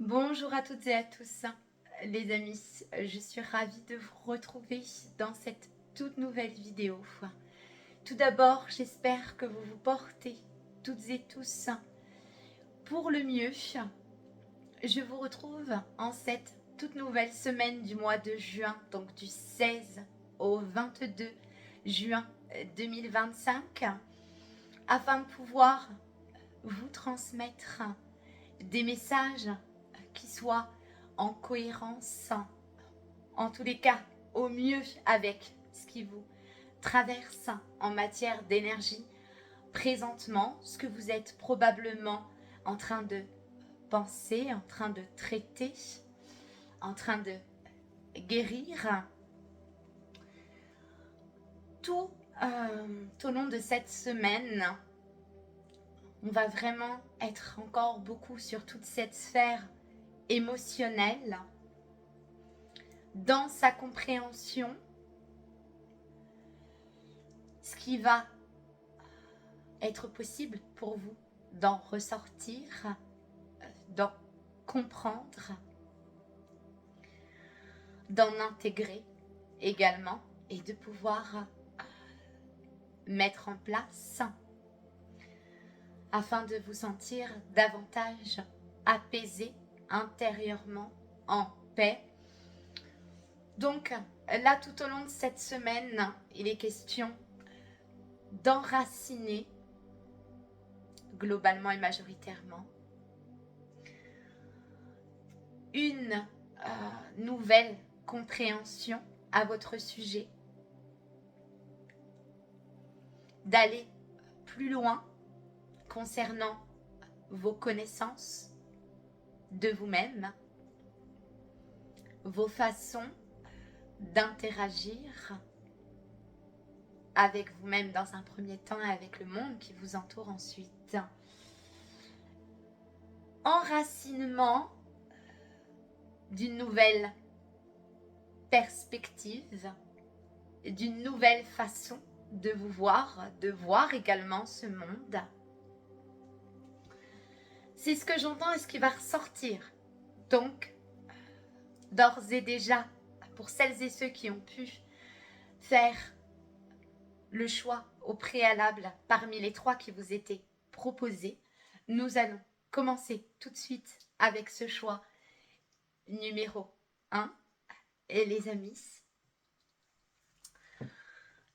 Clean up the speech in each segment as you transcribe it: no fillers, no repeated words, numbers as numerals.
Bonjour à toutes et à tous, les amis. Je suis ravie de vous retrouver dans cette toute nouvelle vidéo. Tout d'abord, j'espère que vous vous portez toutes et tous pour le mieux. Je vous retrouve en cette toute nouvelle semaine du mois de juin, donc du 16 au 22 juin 2025, afin de pouvoir vous transmettre des messages qui soient en cohérence, en tous les cas au mieux avec ce qui vous traverse en matière d'énergie présentement, ce que vous êtes probablement en train de penser, en train de traiter, en train de guérir. Tout au long de cette semaine, on va vraiment être encore beaucoup sur toute cette sphère émotionnelle, dans sa compréhension, ce qui va être possible pour vous d'en ressortir, d'en comprendre, d'en intégrer également et de pouvoir mettre en place afin de vous sentir davantage apaisé intérieurement, en paix. Donc là, tout au long de cette semaine, il est question d'enraciner globalement et majoritairement une nouvelle compréhension à votre sujet, d'aller plus loin concernant vos connaissances de vous-même, vos façons d'interagir avec vous-même dans un premier temps et avec le monde qui vous entoure ensuite. Enracinement d'une nouvelle perspective, d'une nouvelle façon de vous voir, de voir également ce monde. C'est ce que j'entends et ce qui va ressortir. Donc, d'ores et déjà, pour celles et ceux qui ont pu faire le choix au préalable parmi les 3 qui vous étaient proposés, nous allons commencer tout de suite avec ce choix numéro 1, et les amis.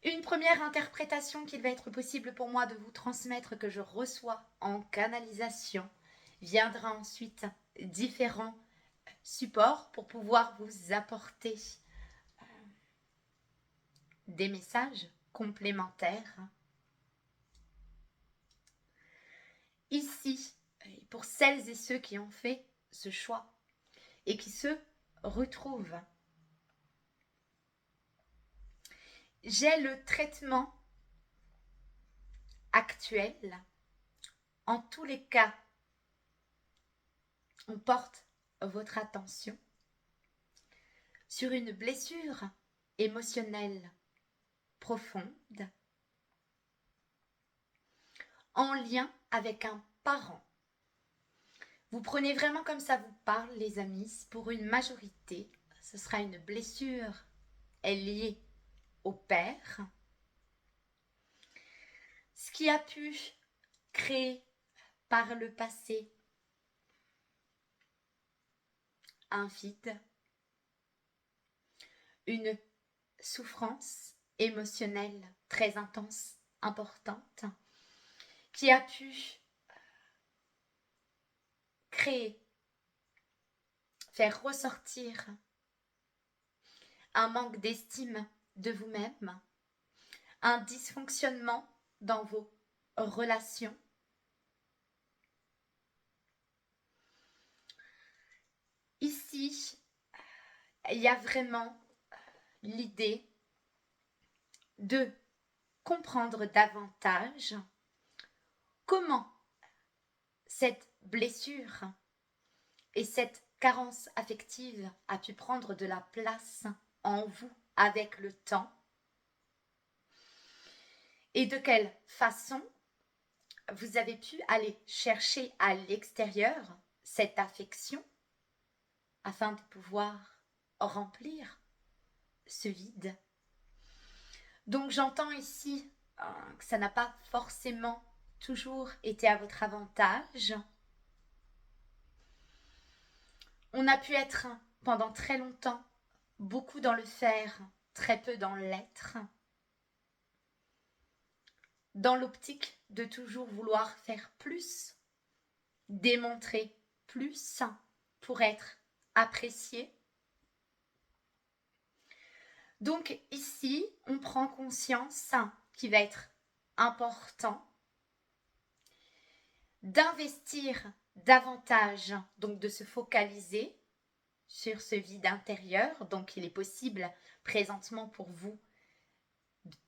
Une première interprétation qu'il va être possible pour moi de vous transmettre, que je reçois en canalisation, viendra ensuite différents supports pour pouvoir vous apporter des messages complémentaires. Ici, pour celles et ceux qui ont fait ce choix et qui se retrouvent, j'ai le traitement actuel. En tous les cas, on porte votre attention sur une blessure émotionnelle profonde en lien avec un parent. Vous prenez vraiment comme ça vous parle, les amis. Pour une majorité, ce sera une blessure liée au père, ce qui a pu créer par le passé un vide, une souffrance émotionnelle très intense, importante, qui a pu créer, faire ressortir un manque d'estime de vous-même, un dysfonctionnement dans vos relations. Ici, il y a vraiment l'idée de comprendre davantage comment cette blessure et cette carence affective a pu prendre de la place en vous avec le temps, et de quelle façon vous avez pu aller chercher à l'extérieur cette affection afin de pouvoir remplir ce vide. Donc j'entends ici que ça n'a pas forcément toujours été à votre avantage. On a pu être pendant très longtemps beaucoup dans le faire, très peu dans l'être, dans l'optique de toujours vouloir faire plus, démontrer plus pour être apprécié. Donc ici, on prend conscience qu'il va être important d'investir davantage, donc de se focaliser sur ce vide intérieur. Donc il est possible présentement pour vous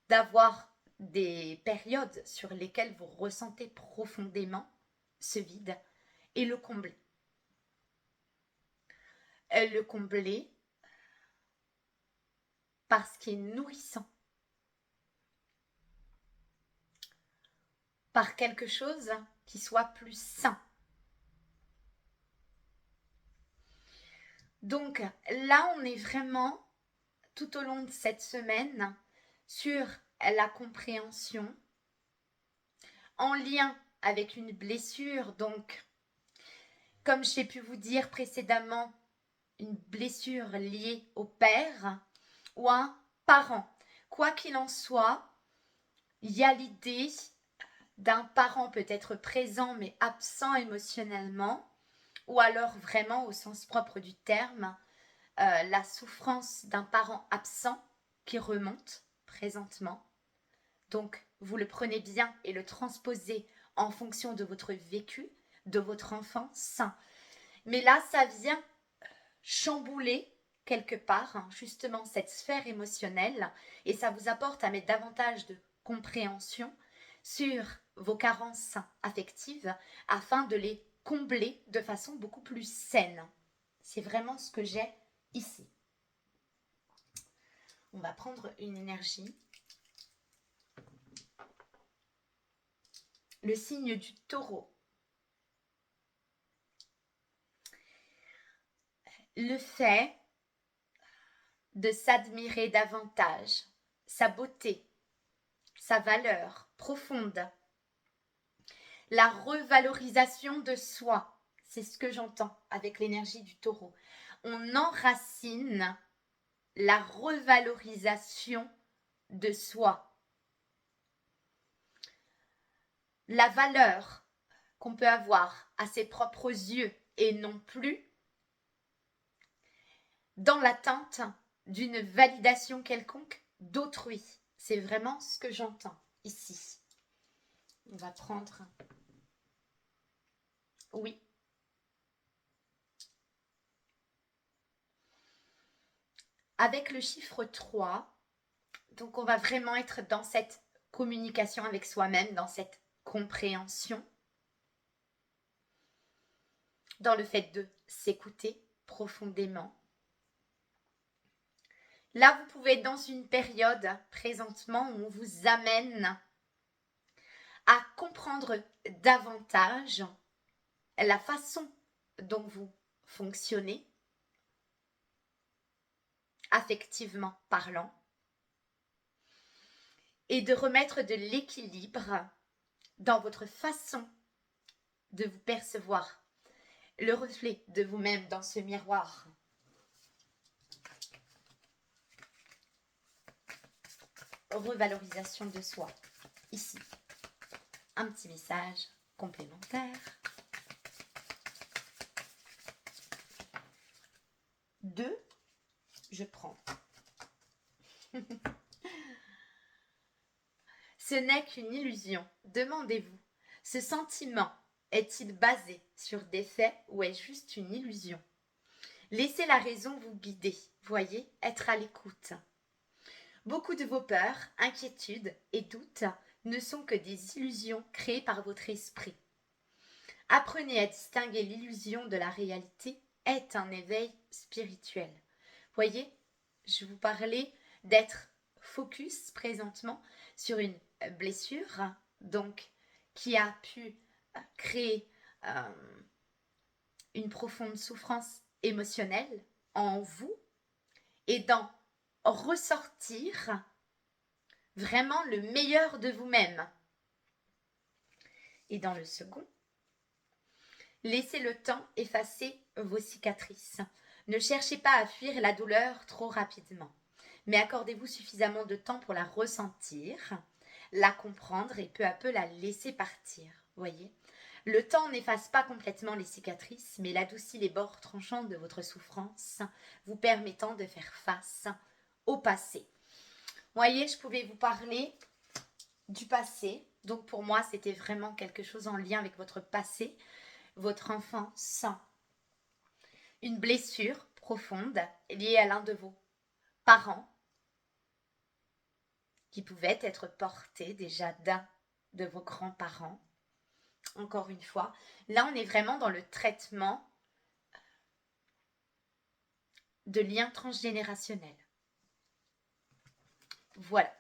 d'avoir des périodes sur lesquelles vous ressentez profondément ce vide et le combler. Le combler parce qu'il est nourrissant, par quelque chose qui soit plus sain. Donc là, on est vraiment tout au long de cette semaine sur la compréhension en lien avec une blessure. Donc, comme j'ai pu vous dire précédemment, une blessure liée au père ou à un parent. Quoi qu'il en soit, il y a l'idée d'un parent peut-être présent mais absent émotionnellement, ou alors vraiment au sens propre du terme, la souffrance d'un parent absent qui remonte présentement. Donc, vous le prenez bien et le transposez en fonction de votre vécu, de votre enfance. Mais là, ça vient chambouler quelque part justement cette sphère émotionnelle et ça vous apporte à mettre davantage de compréhension sur vos carences affectives afin de les combler de façon beaucoup plus saine. C'est vraiment ce que j'ai ici. On va prendre une énergie. Le signe du taureau. Le fait de s'admirer davantage, sa beauté, sa valeur profonde, la revalorisation de soi, c'est ce que j'entends avec l'énergie du taureau. On enracine la revalorisation de soi. La valeur qu'on peut avoir à ses propres yeux et non plus dans l'attente d'une validation quelconque d'autrui. C'est vraiment ce que j'entends ici. On va prendre... Oui. Avec le chiffre 3, donc on va vraiment être dans cette communication avec soi-même, dans cette compréhension, dans le fait de s'écouter profondément. Là, vous pouvez être dans une période présentement où on vous amène à comprendre davantage la façon dont vous fonctionnez, affectivement parlant, et de remettre de l'équilibre dans votre façon de vous percevoir, le reflet de vous-même dans ce miroir. Revalorisation de soi, ici. Un petit message complémentaire. 2, je prends. Ce n'est qu'une illusion. Demandez-vous, ce sentiment est-il basé sur des faits ou est-ce juste une illusion? Laissez la raison vous guider, voyez, être à l'écoute. Beaucoup de vos peurs, inquiétudes et doutes ne sont que des illusions créées par votre esprit. Apprenez à distinguer l'illusion de la réalité est un éveil spirituel. Voyez, je vous parlais d'être focus présentement sur une blessure, donc qui a pu créer une profonde souffrance émotionnel en vous et d'en ressortir vraiment le meilleur de vous-même. Et dans le second, laissez le temps effacer vos cicatrices. Ne cherchez pas à fuir la douleur trop rapidement, mais accordez-vous suffisamment de temps pour la ressentir, la comprendre et peu à peu la laisser partir. Voyez ? Le temps n'efface pas complètement les cicatrices, mais il adoucit les bords tranchants de votre souffrance, vous permettant de faire face au passé. Voyez, je pouvais vous parler du passé. Donc pour moi, c'était vraiment quelque chose en lien avec votre passé, votre enfance, une blessure profonde liée à l'un de vos parents qui pouvait être portée déjà d'un de vos grands-parents. Encore une fois, là on est vraiment dans le traitement de liens transgénérationnels. Voilà.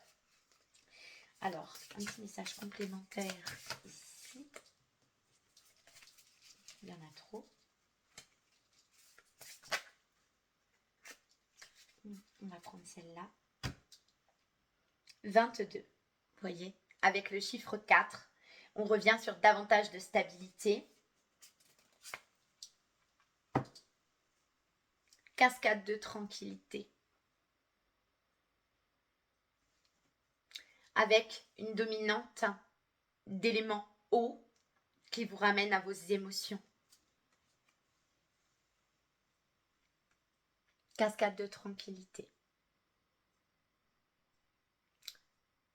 Alors, un petit message complémentaire ici. Il y en a trop. On va prendre celle-là. 22. Vous voyez, avec le chiffre 4, on revient sur davantage de stabilité. Cascade de tranquillité. Avec une dominante d'éléments hauts qui vous ramène à vos émotions. Cascade de tranquillité.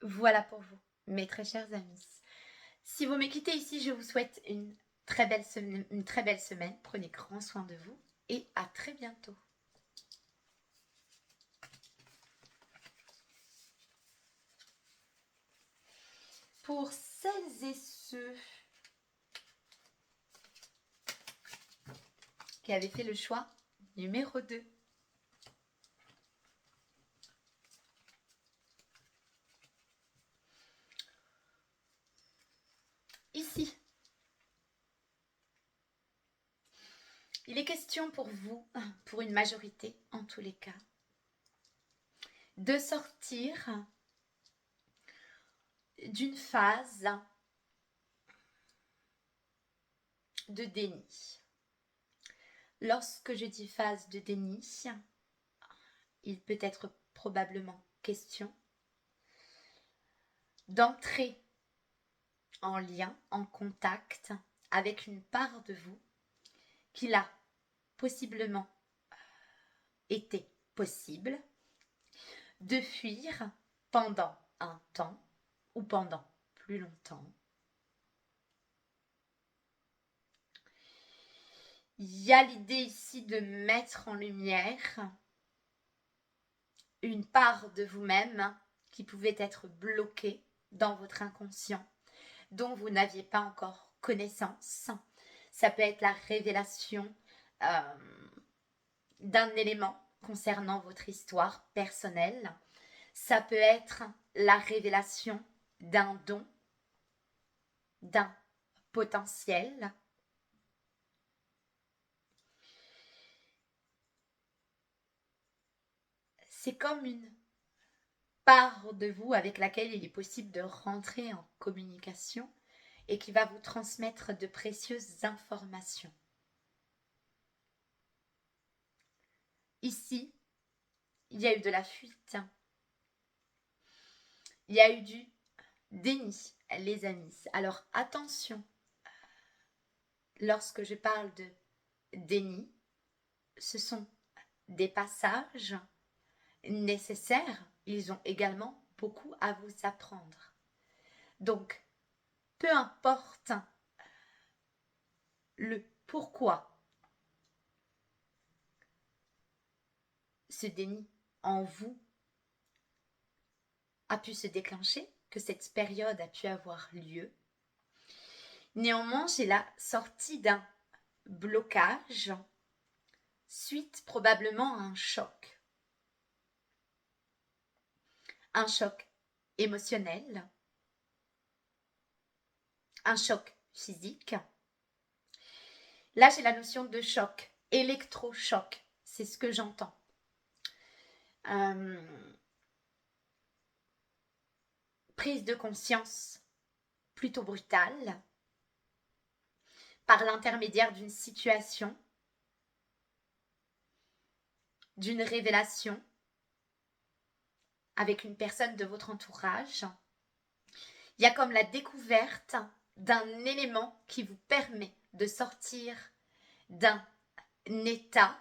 Voilà pour vous, mes très chers amis. Si vous me quittez ici, je vous souhaite une très belle semaine. Prenez grand soin de vous et à très bientôt. Pour celles et ceux qui avaient fait le choix numéro 2, ici, il est question pour vous, pour une majorité en tous les cas, de sortir d'une phase de déni. Lorsque je dis phase de déni, il peut être probablement question d'entrer en lien, en contact avec une part de vous qu'il a possiblement été possible de fuir pendant un temps ou pendant plus longtemps. Il y a l'idée ici de mettre en lumière une part de vous-même qui pouvait être bloquée dans votre inconscient, dont vous n'aviez pas encore connaissance. Ça peut être la révélation d'un élément concernant votre histoire personnelle. Ça peut être la révélation d'un don, d'un potentiel. C'est comme une part de vous avec laquelle il est possible de rentrer en communication et qui va vous transmettre de précieuses informations. Ici, il y a eu de la fuite. Il y a eu du déni, les amis. Alors attention, lorsque je parle de déni, ce sont des passages nécessaires. Ils ont également beaucoup à vous apprendre. Donc, peu importe le pourquoi ce déni en vous a pu se déclencher, que cette période a pu avoir lieu. Néanmoins, j'ai la sortie d'un blocage suite probablement à un choc. Un choc émotionnel, un choc physique. Là, j'ai la notion de choc électrochoc, c'est ce que j'entends. Prise de conscience plutôt brutale par l'intermédiaire d'une situation, d'une révélation avec une personne de votre entourage. Il y a comme la découverte d'un élément qui vous permet de sortir d'un état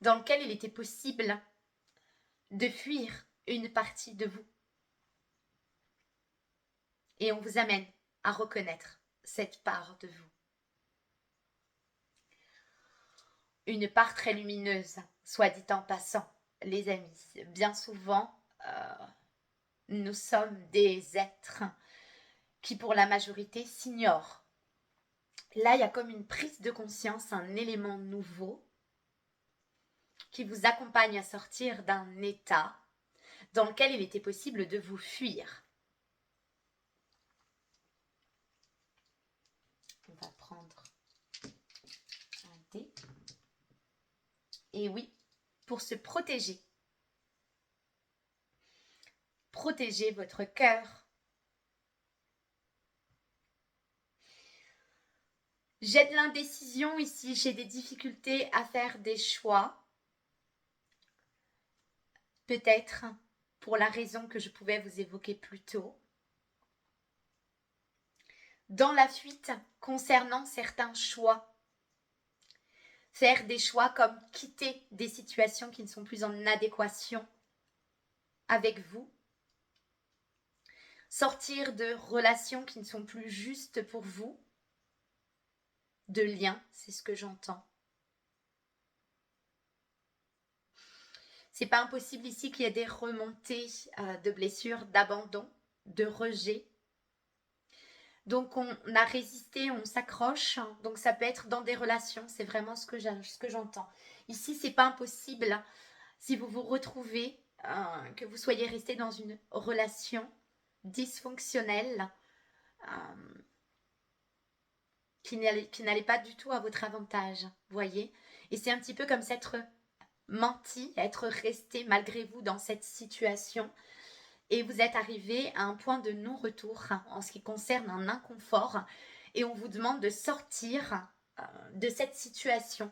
dans lequel il était possible de fuir une partie de vous. Et on vous amène à reconnaître cette part de vous. Une part très lumineuse, soit dit en passant, les amis. Bien souvent, nous sommes des êtres qui, pour la majorité, s'ignorent. Là, il y a comme une prise de conscience, un élément nouveau qui vous accompagne à sortir d'un état dans lequel il était possible de vous fuir. On va prendre un dé. Et oui, pour se protéger. Protégez votre cœur. J'ai de l'indécision ici, j'ai des difficultés à faire des choix. Peut-être pour la raison que je pouvais vous évoquer plus tôt. Dans la fuite concernant certains choix. Faire des choix comme quitter des situations qui ne sont plus en adéquation avec vous. Sortir de relations qui ne sont plus justes pour vous. De liens, c'est ce que j'entends. C'est pas impossible ici qu'il y ait des remontées de blessures, d'abandon, de rejet. Donc on a résisté, on s'accroche. Donc ça peut être dans des relations, c'est vraiment ce que j'entends. Ici, c'est pas impossible si vous vous retrouvez, que vous soyez resté dans une relation dysfonctionnelle, qui n'allait pas du tout à votre avantage, voyez. Et c'est un petit peu comme s'être menti, être resté malgré vous dans cette situation. Et vous êtes arrivé à un point de non-retour en ce qui concerne un inconfort. Et on vous demande de sortir de cette situation.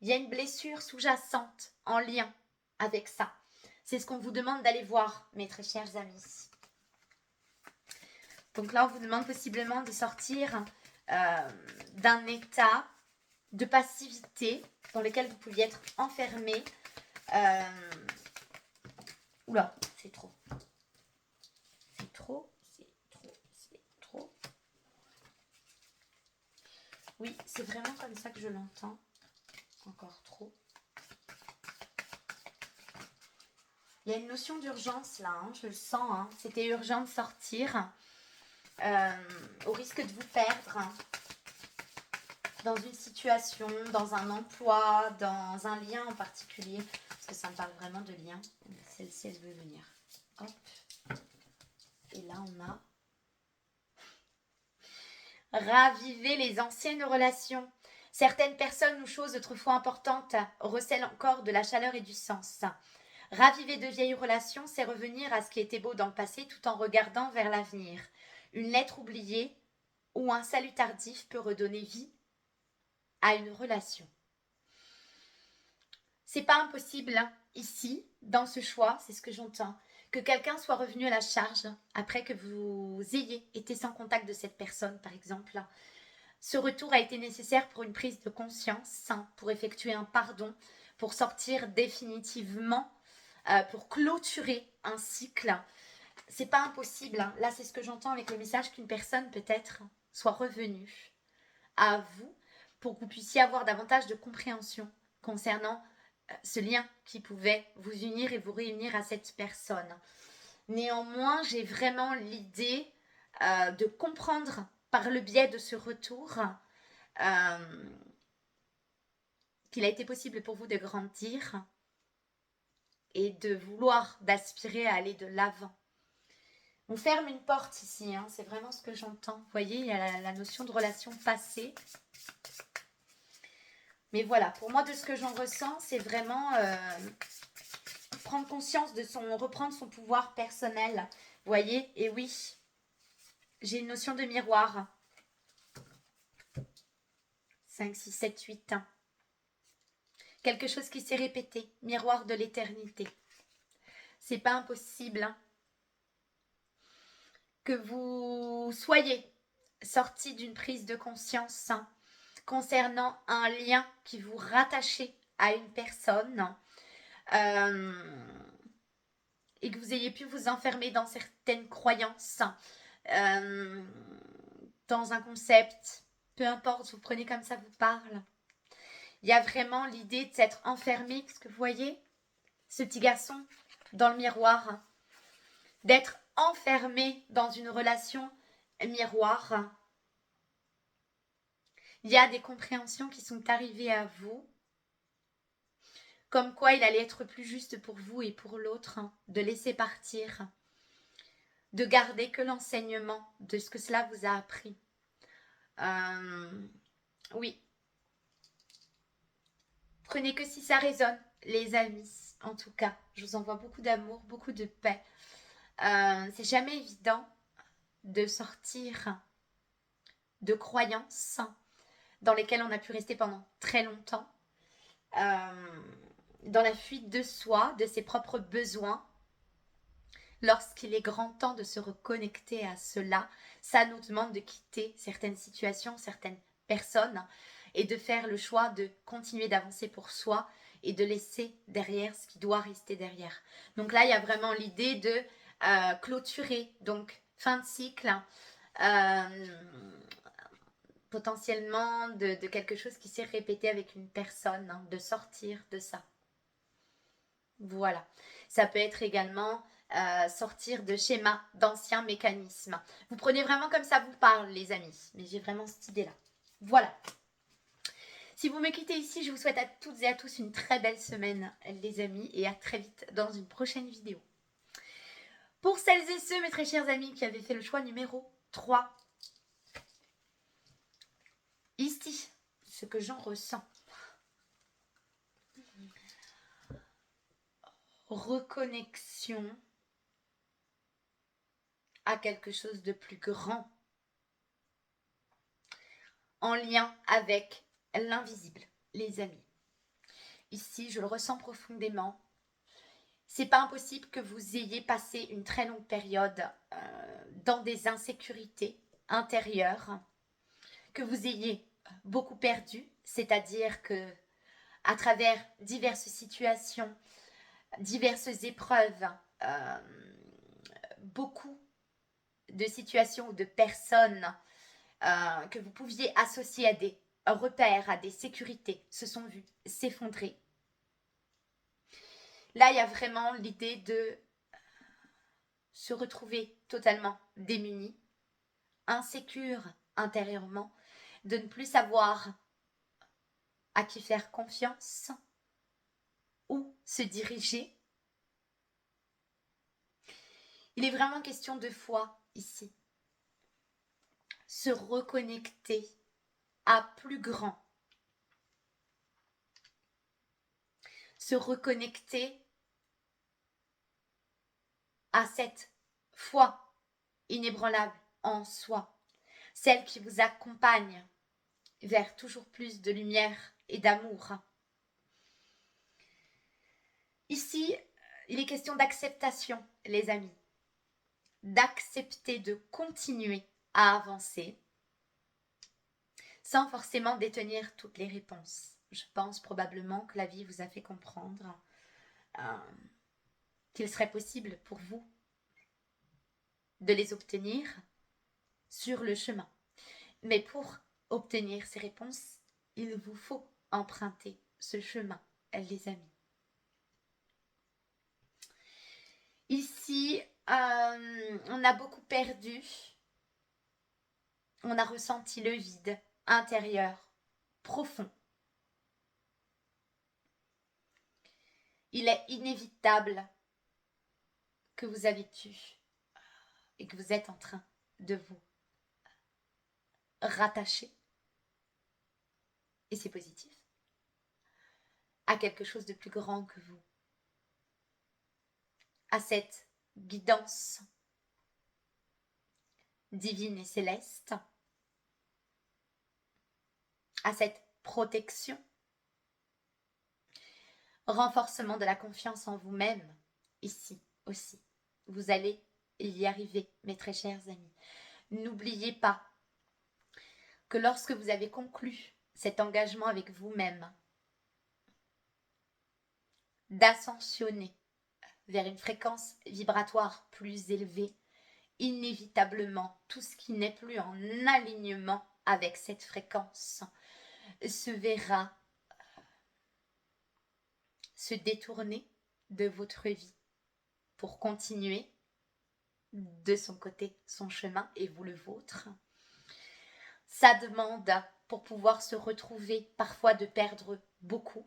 Il y a une blessure sous-jacente en lien avec ça. C'est ce qu'on vous demande d'aller voir, mes très chers amis. Donc là, on vous demande possiblement de sortir d'un état de passivité dans lequel vous pouviez être enfermé. Oula, c'est trop. C'est trop, c'est trop, c'est trop. Oui, c'est vraiment comme ça que je l'entends. Encore trop. Il y a une notion d'urgence là, hein, je le sens. Hein. C'était urgent de sortir. Au risque de vous perdre dans une situation, dans un emploi, dans un lien en particulier, parce que ça me parle vraiment de lien. Celle-ci, elle veut venir. Hop. Et là, on a raviver les anciennes relations. Certaines personnes ou choses autrefois importantes recèlent encore de la chaleur et du sens. Raviver de vieilles relations, c'est revenir à ce qui était beau dans le passé tout en regardant vers l'avenir. Une lettre oubliée ou un salut tardif peut redonner vie à une relation. C'est pas impossible ici, dans ce choix, c'est ce que j'entends, que quelqu'un soit revenu à la charge après que vous ayez été sans contact de cette personne, par exemple. Ce retour a été nécessaire pour une prise de conscience, pour effectuer un pardon, pour sortir définitivement, pour clôturer un cycle. C'est pas impossible. Là, c'est ce que j'entends avec le message qu'une personne peut-être soit revenue à vous pour que vous puissiez avoir davantage de compréhension concernant ce lien qui pouvait vous unir et vous réunir à cette personne. Néanmoins, j'ai vraiment l'idée de comprendre par le biais de ce retour qu'il a été possible pour vous de grandir et de vouloir, d'aspirer à aller de l'avant. On ferme une porte ici, hein, c'est vraiment ce que j'entends. Vous voyez, il y a la notion de relation passée. Mais voilà, pour moi, de ce que j'en ressens, c'est vraiment prendre conscience de reprendre son pouvoir personnel. Vous voyez, et oui, j'ai une notion de miroir. 5, 6, 7, 8. Quelque chose qui s'est répété, miroir de l'éternité. C'est pas impossible hein, que vous soyez sorti d'une prise de conscience hein, concernant un lien qui vous rattachait à une personne et que vous ayez pu vous enfermer dans certaines croyances, dans un concept, peu importe, vous prenez comme ça vous parle. Il y a vraiment l'idée de s'être enfermé, parce que vous voyez, ce petit garçon dans le miroir, d'être enfermé dans une relation miroir. Il y a des compréhensions qui sont arrivées à vous, comme quoi il allait être plus juste pour vous et pour l'autre, de laisser partir, de garder que l'enseignement de ce que cela vous a appris. Oui. Prenez que si ça résonne, les amis. En tout cas, je vous envoie beaucoup d'amour, beaucoup de paix. C'est jamais évident de sortir de croyances dans lesquelles on a pu rester pendant très longtemps, dans la fuite de soi, de ses propres besoins. Lorsqu'il est grand temps de se reconnecter à cela, ça nous demande de quitter certaines situations, certaines personnes et de faire le choix de continuer d'avancer pour soi et de laisser derrière ce qui doit rester derrière. Donc là, il y a vraiment l'idée de clôturer, donc fin de cycle, potentiellement de quelque chose qui s'est répété avec une personne, hein, de sortir de ça. Voilà. Ça peut être également sortir de schémas, d'anciens mécanismes. Vous prenez vraiment comme ça vous parle, les amis. Mais j'ai vraiment cette idée-là. Voilà. Si vous me quittez ici, je vous souhaite à toutes et à tous une très belle semaine, les amis. Et à très vite dans une prochaine vidéo. Pour celles et ceux, mes très chers amis, qui avaient fait le choix numéro 3. Ici, ce que j'en ressens. Reconnexion à quelque chose de plus grand, en lien avec l'invisible, les amis. Ici, je le ressens profondément. C'est pas impossible que vous ayez passé une très longue période dans des insécurités intérieures, que vous ayez beaucoup perdu, c'est-à-dire que à travers diverses situations, diverses épreuves, beaucoup de situations ou de personnes que vous pouviez associer à des repères, à des sécurités, se sont vus s'effondrer. Là, il y a vraiment l'idée de se retrouver totalement démunis, insécures intérieurement, de ne plus savoir à qui faire confiance, où se diriger. Il est vraiment question de foi ici. Se reconnecter à plus grand. Se reconnecter à cette foi inébranlable en soi, celle qui vous accompagne vers toujours plus de lumière et d'amour. Ici, il est question d'acceptation, les amis, d'accepter de continuer à avancer sans forcément détenir toutes les réponses. Je pense probablement que la vie vous a fait comprendre qu'il serait possible pour vous de les obtenir sur le chemin. Mais pour obtenir ces réponses, il vous faut emprunter ce chemin, les amis. Ici, on a beaucoup perdu. On a ressenti le vide intérieur, profond. Il est inévitable que vous avez dû et que vous êtes en train de vous rattacher, et c'est positif, à quelque chose de plus grand que vous, à cette guidance divine et céleste, à cette protection, renforcement de la confiance en vous-même, ici aussi. Vous allez y arriver, mes très chers amis. N'oubliez pas que lorsque vous avez conclu cet engagement avec vous-même, d'ascensionner vers une fréquence vibratoire plus élevée, inévitablement, tout ce qui n'est plus en alignement avec cette fréquence se verra se détourner de votre vie pour continuer de son côté son chemin et vous le vôtre. Ça demande, pour pouvoir se retrouver, parfois de perdre beaucoup.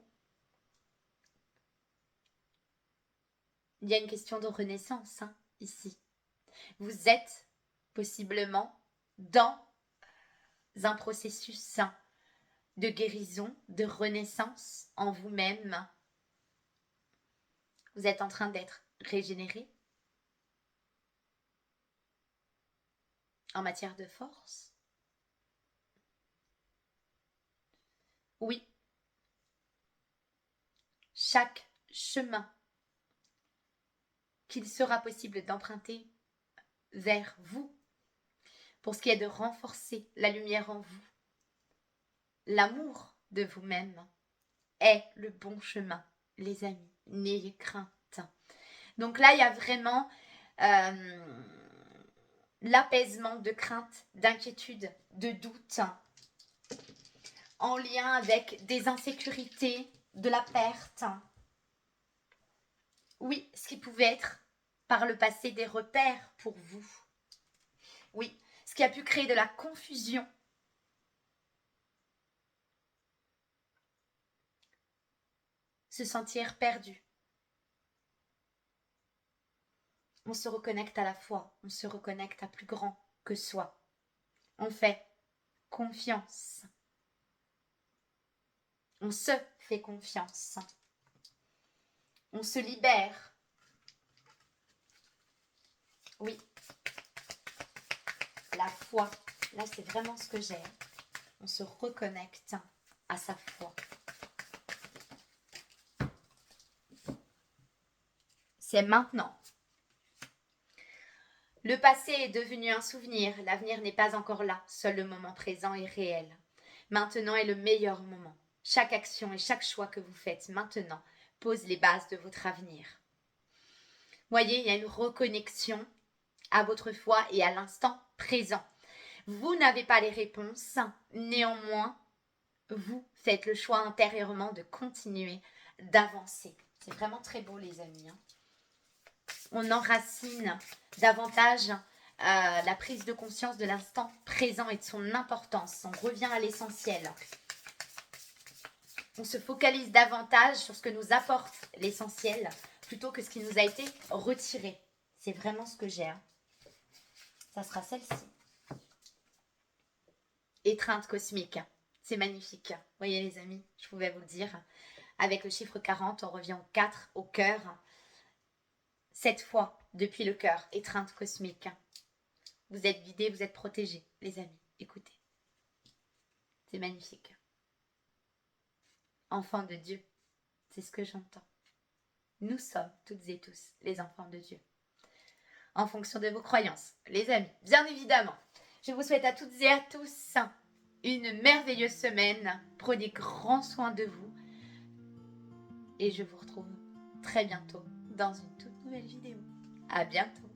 Il y a une question de renaissance ici. Vous êtes possiblement dans un processus de guérison, de renaissance en vous-même. Vous êtes en train d'être régénéré en matière de force. Oui, chaque chemin qu'il sera possible d'emprunter vers vous, pour ce qui est de renforcer la lumière en vous, l'amour de vous-même, est le bon chemin, les amis. N'ayez crainte. Donc là, il y a vraiment l'apaisement de crainte, d'inquiétude, de doute, en lien avec des insécurités, de la perte. Oui, ce qui pouvait être par le passé des repères pour vous. Oui, ce qui a pu créer de la confusion. Se sentir perdu. On se reconnecte à la foi, on se reconnecte à plus grand que soi. On fait confiance. On se fait confiance. On se libère. Oui. La foi. Là, c'est vraiment ce que j'ai. On se reconnecte à sa foi. C'est maintenant. Le passé est devenu un souvenir. L'avenir n'est pas encore là. Seul le moment présent est réel. Maintenant est le meilleur moment. Chaque action et chaque choix que vous faites maintenant pose les bases de votre avenir. Voyez, il y a une reconnexion à votre foi et à l'instant présent. Vous n'avez pas les réponses, néanmoins, vous faites le choix intérieurement de continuer, d'avancer. C'est vraiment très beau, les amis. On enracine davantage la prise de conscience de l'instant présent et de son importance. On revient à l'essentiel. On se focalise davantage sur ce que nous apporte l'essentiel plutôt que ce qui nous a été retiré. C'est vraiment ce que j'ai. Ça sera celle-ci. Étreinte cosmique. C'est magnifique. Vous voyez les amis, je pouvais vous le dire. Avec le chiffre 40, on revient au 4, au cœur. 7 fois depuis le cœur. Étreinte cosmique. Vous êtes guidés, vous êtes protégés, les amis. Écoutez. C'est magnifique. Enfants de Dieu. C'est ce que j'entends. Nous sommes toutes et tous les enfants de Dieu. En fonction de vos croyances, les amis, bien évidemment. Je vous souhaite à toutes et à tous une merveilleuse semaine. Prenez grand soin de vous. Et je vous retrouve très bientôt dans une toute nouvelle vidéo. À bientôt.